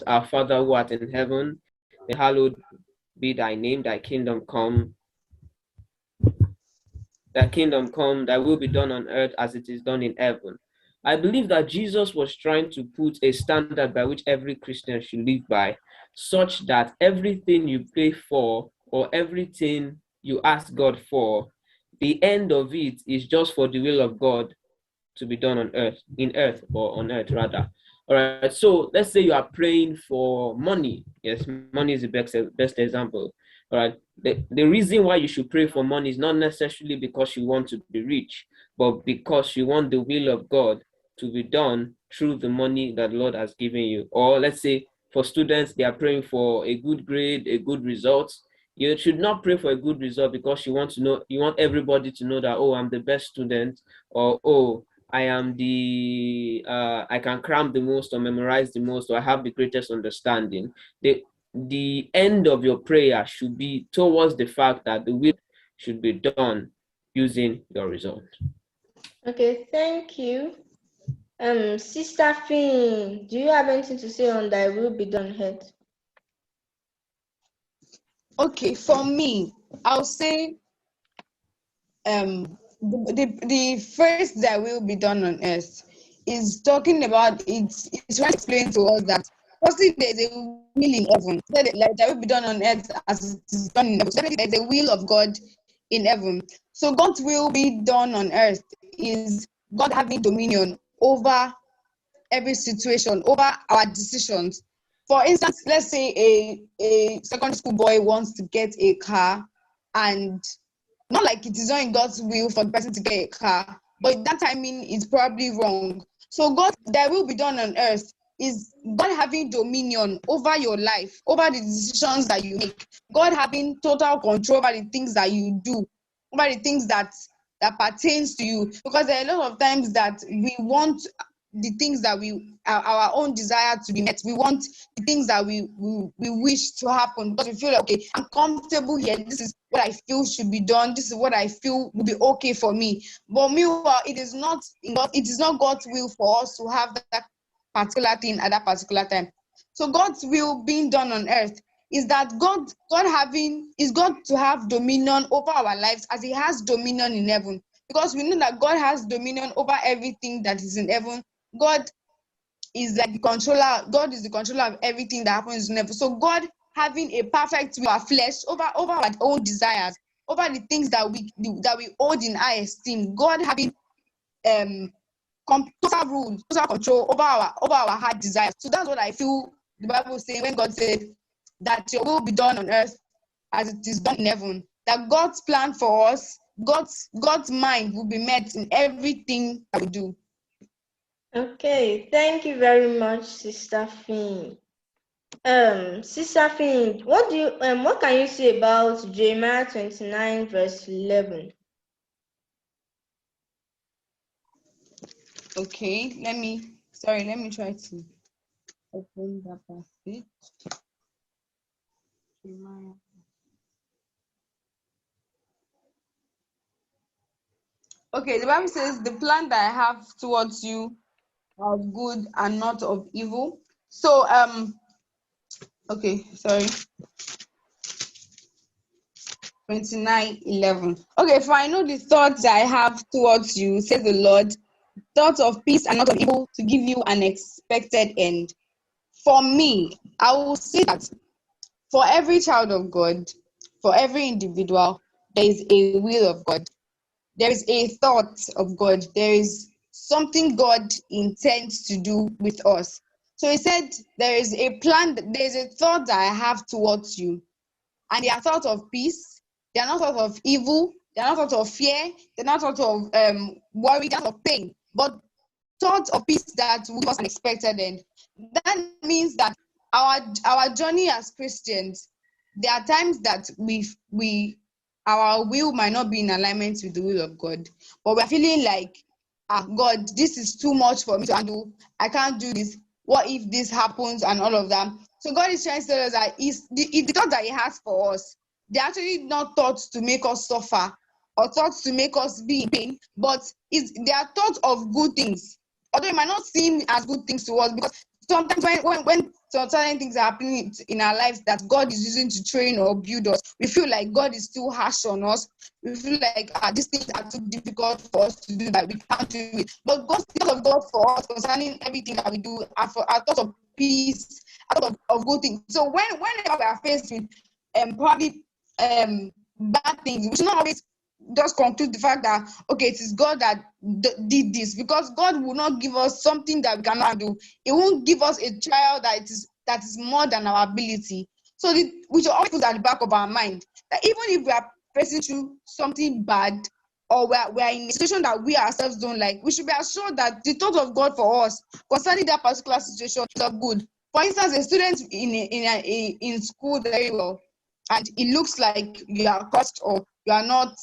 that our Father who art in heaven, hallowed be thy name, thy kingdom come, thy will be done on earth as it is done in heaven. I believe that Jesus was trying to put a standard by which every Christian should live by, such that everything you pray for or everything you ask God for, the end of it is just for the will of God to be done on earth, in earth or on earth rather. All right. So let's say you are praying for money. Yes, money is the best example. All right. The reason why you should pray for money is not necessarily because you want to be rich, but because you want the will of God to be done through the money that the Lord has given you. Or let's say for students, they are praying for a good grade, a good result. You should not pray for a good result because you want everybody to know that, oh, I'm the best student, or oh, I can cram the most or memorize the most, or I have the greatest understanding. The end of your prayer should be towards the fact that the will should be done using your result. Okay, thank you. Sister Finn, do you have anything to say on thy will be done on earth? Okay, for me, I'll say the first that will be done on earth is talking about it's trying to explain to us that firstly there's a will in heaven, like that will be done on earth as it is done in heaven. So there's a will of God in heaven. So God's will be done on earth is God having dominion over every situation, over our decisions. For instance, let's say a secondary school boy wants to get a car, and not like it is not in God's will for the person to get a car, but that timing is probably wrong. So God, that will be done on earth is God having dominion over your life, over the decisions that you make. God having total control over the things that you do, over the things that pertains to you. Because there are a lot of times that we want the things that our own desire to be met. We want the things that we wish to happen because we feel like, okay, I'm comfortable here. This is what I feel should be done. This is what I feel will be okay for me. But meanwhile, it is not God's will for us to have that particular thing at that particular time. So God's will being done on earth is that God to have dominion over our lives as He has dominion in heaven. Because we know that God has dominion over everything that is in heaven. God is like the controller. God is the controller of everything that happens in heaven. So God having a perfect will, our flesh, over our own desires, over the things that we hold in high esteem. God having total rule, total control over our heart desires. So that's what I feel the Bible is saying when God said that your will be done on earth as it is done in heaven. That God's plan for us, God's mind will be met in everything that we do. Okay, thank you very much, Sister Finn. Sister Finn, what can you say about Jeremiah 29 verse 11? Okay, let me try to open that passage. Okay, the Bible says the plan that I have towards you are of good and not of evil. So okay, sorry. 29:11. Okay, for I know the thoughts I have towards you, says the Lord, thoughts of peace and not of evil, to give you an expected end. For me, I will say that for every child of God, for every individual, there is a will of God. There is a thought of God. There is something God intends to do with us. So He said, there is a plan, there is a thought that I have towards you. And they are thoughts of peace, they are not thoughts of evil, they are not thoughts of fear, they are not thoughts of worry, they are not of pain, but thoughts of peace that will give us an expected end. That means that our journey as Christians, there are times that our will might not be in alignment with the will of God, but we're feeling like, God, this is too much for me to handle. I can't do this. What if this happens and all of that? So God is trying to tell us that the thought that He has for us, they're actually not thoughts to make us suffer or thoughts to make us be in pain, but they are thoughts of good things. Although it might not seem as good things to us, because sometimes when so certain things are happening in our lives that God is using to train or build us, we feel like God is too harsh on us. We feel like these things are too difficult for us to do, that we can't do it. But God's thought of God for us concerning everything that we do are thoughts of peace, are thoughts of good things. So whenever we are faced with probably bad things, we should not always just conclude the fact that okay, it is God that did this, because God will not give us something that we cannot do. He won't give us a trial that is more than our ability. So we should always put at the back of our mind that even if we are facing through something bad, or we are in a situation that we ourselves don't like, we should be assured that the thought of God for us concerning that particular situation is of good. For instance, a student in school very well, and it looks like you are cursed or you are not